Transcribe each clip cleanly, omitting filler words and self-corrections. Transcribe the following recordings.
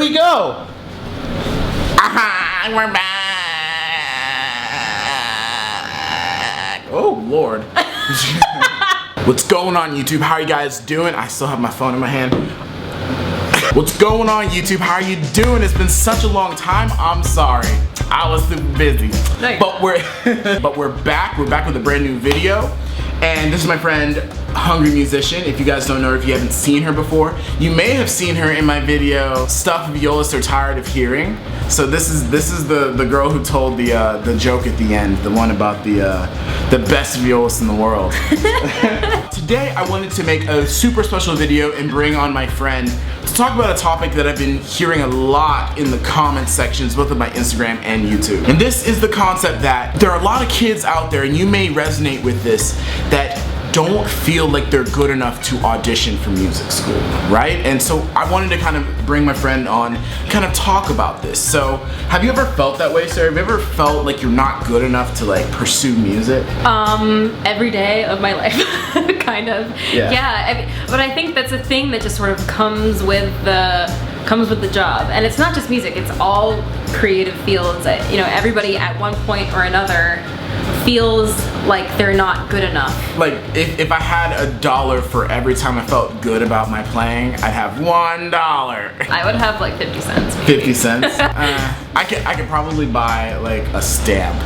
we go? Aha, we're back. Oh, Lord. What's going on, YouTube? How are you guys doing? I still have my phone in my hand. What's going on, YouTube? How are you doing? It's been such a long time. I'm sorry. I was super busy. No, but we're back. We're back with a brand new video. And this is my friend, Hungry Musician. If you guys don't know her, if you haven't seen her before, you may have seen her in my video, Stuff Violists Are Tired of Hearing. So this is the girl who told the joke at the end, the one about the best violist in the world. Today I wanted to make a super special video and bring on my friend to talk about a topic that I've been hearing a lot in the comment sections, both of my Instagram and YouTube. And this is the concept that there are a lot of kids out there, and you may resonate with this, that don't feel like they're good enough to audition for music school, right? And so I wanted to kind of bring my friend on, kind of talk about this. So have you ever felt that way, Sarah? Have you ever felt like you're not good enough to like pursue music? Every day of my life, kind of. Yeah. But I think that's a thing that just sort of comes with the job. And it's not just music, it's all creative fields. You know, everybody at one point or another feels like they're not good enough. Like if I had $1 for every time I felt good about my playing, I'd have $1. I would have like 50 cents. Maybe. 50 cents? I could probably buy like a stamp.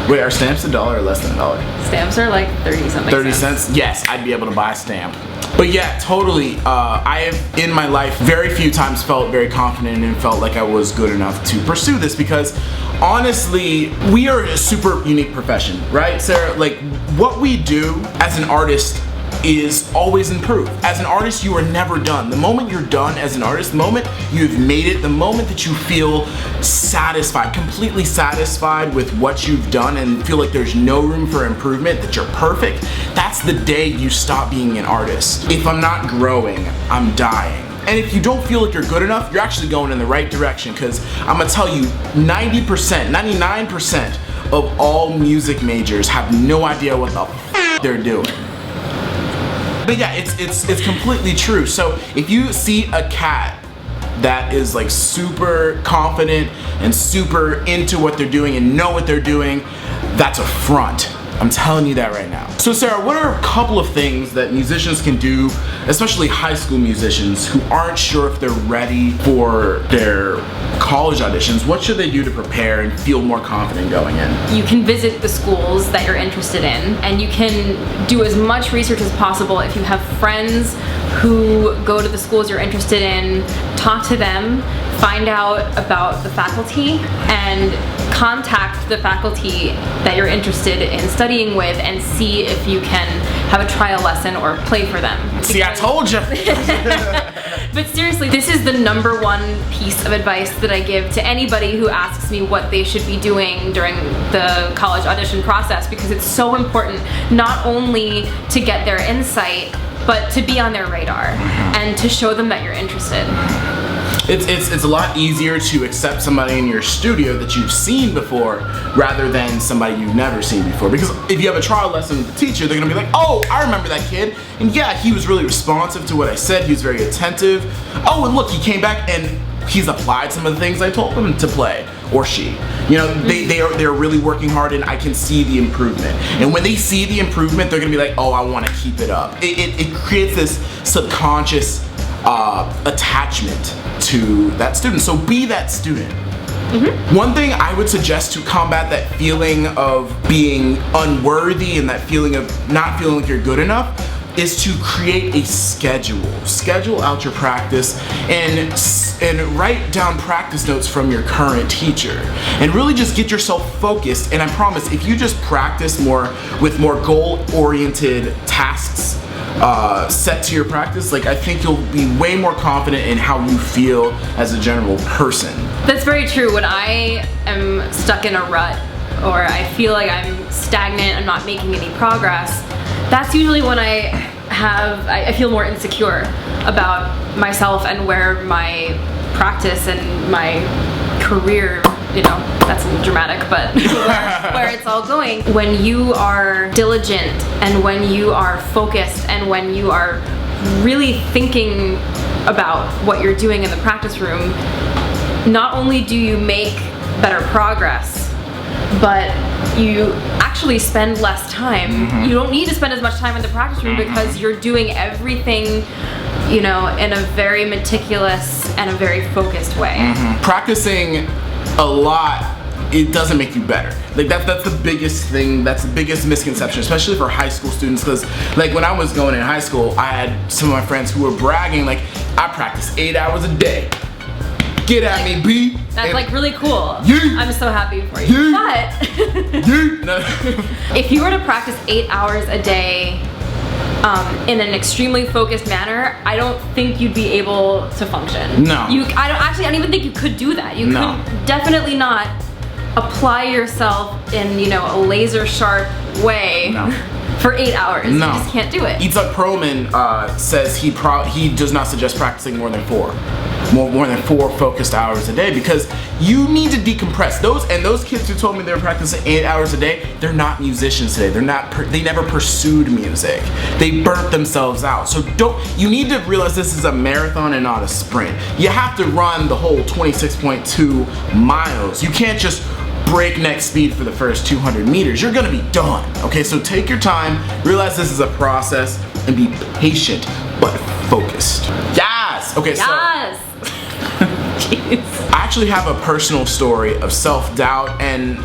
Wait, are stamps $1 or less than $1? Stamps are like 30 something 30 cents? Yes, I'd be able to buy a stamp. But yeah, totally. I have in my life very few times felt very confident and felt like I was good enough to pursue this, because honestly, we are a super unique profession, right, Sarah? Like, what we do as an artist is always improved. As an artist, you are never done. The moment you're done as an artist, the moment you've made it, the moment that you feel satisfied, completely satisfied with what you've done and feel like there's no room for improvement, that you're perfect, that's the day you stop being an artist. If I'm not growing, I'm dying. And if you don't feel like you're good enough, you're actually going in the right direction, because I'm gonna tell you, 90%, 99% of all music majors have no idea what the f they're doing. But yeah, it's completely true. So if you see a cat that is like super confident and super into what they're doing and know what they're doing, that's a front. I'm telling you that right now. So Sarah, what are a couple of things that musicians can do, especially high school musicians who aren't sure if they're ready for their college auditions? What should they do to prepare and feel more confident going in? You can visit the schools that you're interested in, and you can do as much research as possible. If you have friends who go to the schools you're interested in, talk to them, find out about the faculty, and contact the faculty that you're interested in studying with and see if you can have a trial lesson or play for them. See, I told you! But seriously, this is the #1 piece of advice that I give to anybody who asks me what they should be doing during the college audition process, because it's so important not only to get their insight, but to be on their radar and to show them that you're interested. It's a lot easier to accept somebody in your studio that you've seen before rather than somebody you've never seen before. Because if you have a trial lesson with the teacher, they're gonna be like, oh, I remember that kid. And yeah, he was really responsive to what I said. He was very attentive. Oh, and look, he came back and he's applied some of the things I told him to play, or she. You know, they're really working hard, and I can see the improvement. And when they see the improvement, they're gonna be like, oh, I wanna keep it up. It creates this subconscious attachment to that student. So be that student. One thing I would suggest to combat that feeling of being unworthy and that feeling of not feeling like you're good enough is to create a schedule. Schedule out your practice and write down practice notes from your current teacher. And really just get yourself focused. And I promise, if you just practice more with more goal-oriented tasks set to your practice, like, I think you'll be way more confident in how you feel as a general person. That's very true. When I am stuck in a rut, or I feel like I'm stagnant, I'm not making any progress, that's usually when I feel more insecure about myself and where my practice and my career, you know, that's a little dramatic, but where it's all going. When you are diligent and when you are focused and when you are really thinking about what you're doing in the practice room, not only do you make better progress, but you actually spend less time. You don't need to spend as much time in the practice room because you're doing everything, you know, in a very meticulous and a very focused way. Practicing a lot, it doesn't make you better. Like that's the biggest thing, that's the biggest misconception, especially for high school students, because like when I was going in high school, I had some of my friends who were bragging like, I practice 8 hours a day. Get at me, B. That's like really cool. Yeah. I'm so happy for you. Yeah. But if you were to practice 8 hours a day in an extremely focused manner, I don't think you'd be able to function. No. I don't even think you could do that. You could definitely not apply yourself in, you know, a laser sharp way for 8 hours. No. You just can't do it. Itzhak Perlman says he does not suggest practicing more than four focused hours a day, because you need to decompress. Those kids who told me they were practicing 8 hours a day, they're not musicians today. They never pursued music. They burnt themselves out. So you need to realize this is a marathon and not a sprint. You have to run the whole 26.2 miles. You can't just breakneck speed for the first 200 meters. You're gonna be done. Okay, so take your time, realize this is a process, and be patient but focused. Yes! Okay, yes! I actually have a personal story of self-doubt, and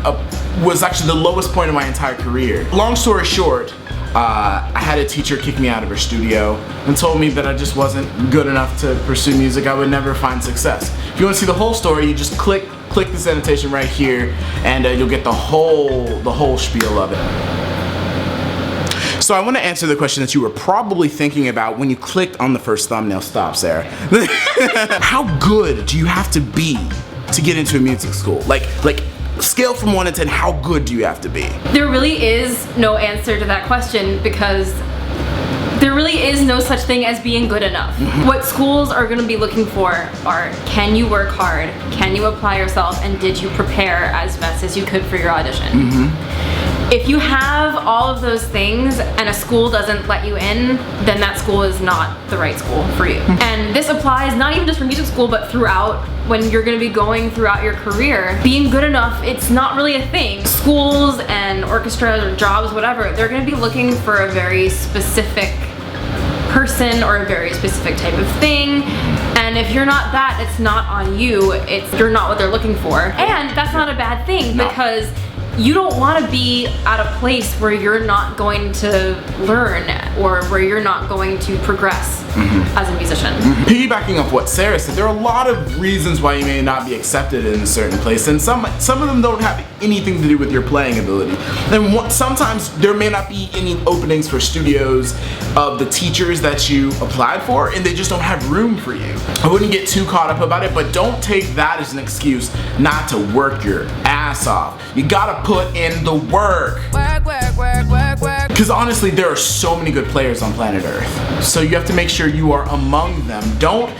was actually the lowest point of my entire career. Long story short, I had a teacher kick me out of her studio and told me that I just wasn't good enough to pursue music. I would never find success. If you want to see the whole story, you just click this annotation right here, and you'll get the whole spiel of it. So I want to answer the question that you were probably thinking about when you clicked on the first thumbnail. Stop, Sarah. How good do you have to be to get into a music school? Like scale from 1 to 10, how good do you have to be? There really is no answer to that question, because there really is no such thing as being good enough. What schools are going to be looking for are, can you work hard, can you apply yourself, and did you prepare as best as you could for your audition? If you have all of those things and a school doesn't let you in, then that school is not the right school for you. And this applies not even just for music school, but throughout, when you're going to be going throughout your career. Being good enough, it's not really a thing. Schools and orchestras or jobs, whatever, they're going to be looking for a very specific person or a very specific type of thing. And if you're not that, it's not on you. You're not what they're looking for. And that's not a bad thing, because you don't want to be at a place where you're not going to learn or where you're not going to progress as a musician. Piggybacking off what Sarah said, there are a lot of reasons why you may not be accepted in a certain place, and some of them don't have anything to do with your playing ability. And sometimes there may not be any openings for studios of the teachers that you applied for, and they just don't have room for you. I wouldn't get too caught up about it, but don't take that as an excuse not to work your ass off. You gotta put in the work. Work. Because honestly, there are so many good players on planet Earth. So you have to make sure you are among them. Don't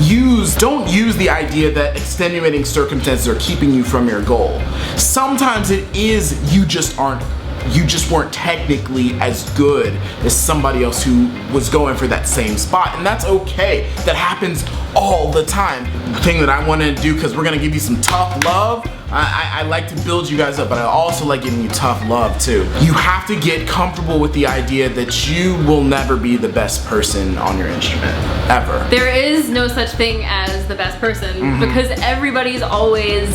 use the idea that extenuating circumstances are keeping you from your goal. Sometimes it is you just weren't technically as good as somebody else who was going for that same spot, and that's okay. That happens all the time. The thing that I want to do, because we're gonna give you some tough love, I like to build you guys up, but I also like giving you tough love too. You have to get comfortable with the idea that you will never be the best person on your instrument, ever. There is no such thing as the best person, because everybody's always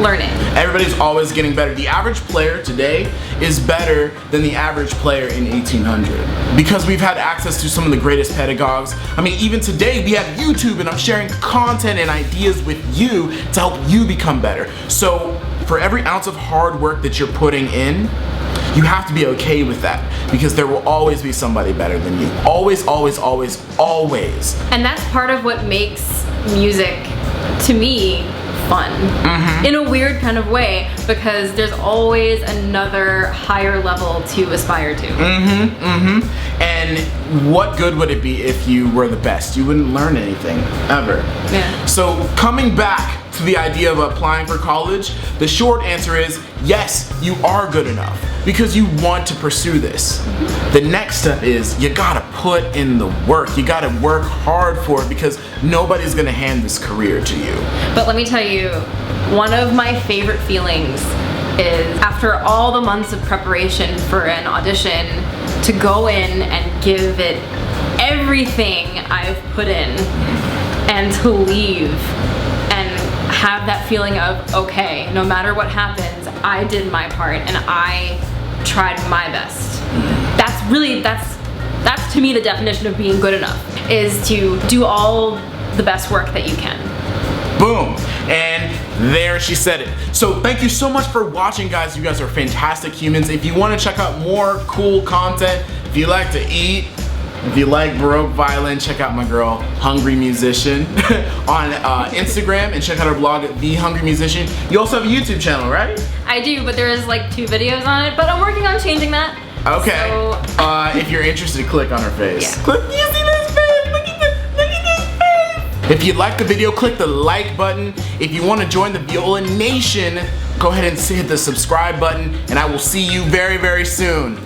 learning. Everybody's always getting better. The average player today is better than the average player in 1800, because we've had access to some of the greatest pedagogues. I mean, even today we have YouTube, and I'm sharing content and ideas with you to help you become better. So for every ounce of hard work that you're putting in, you have to be okay with that, because there will always be somebody better than you. Always, always, always, always. And that's part of what makes music, to me, fun. In a weird kind of way, because there's always another higher level to aspire to. And what good would it be if you were the best? You wouldn't learn anything, ever. Yeah. So coming back to the idea of applying for college, the short answer is yes, you are good enough, because you want to pursue this. The next step is you gotta put in the work. You gotta work hard for it, because nobody's gonna hand this career to you. But let me tell you, one of my favorite feelings is after all the months of preparation for an audition to go in and give it everything I've put in and to leave and have that feeling of, okay, no matter what happens, I did my part and I tried my best. That's to me the definition of being good enough, is to do all the best work that you can. Boom. And there she said it. So thank you so much for watching, guys. You guys are fantastic humans. If you want to check out more cool content, if you like to eat, if you like Baroque violin, check out my girl, Hungry Musician, on Instagram, and check out her blog at The Hungry Musician. You also have a YouTube channel, right? I do, but there is like 2 videos on it, but I'm working on changing that. Okay. So if you're interested, click on her face. Yeah. Click. You see this face? Look at this face. If you like the video, click the like button. If you want to join the Viola Nation, go ahead and hit the subscribe button, and I will see you very, very soon.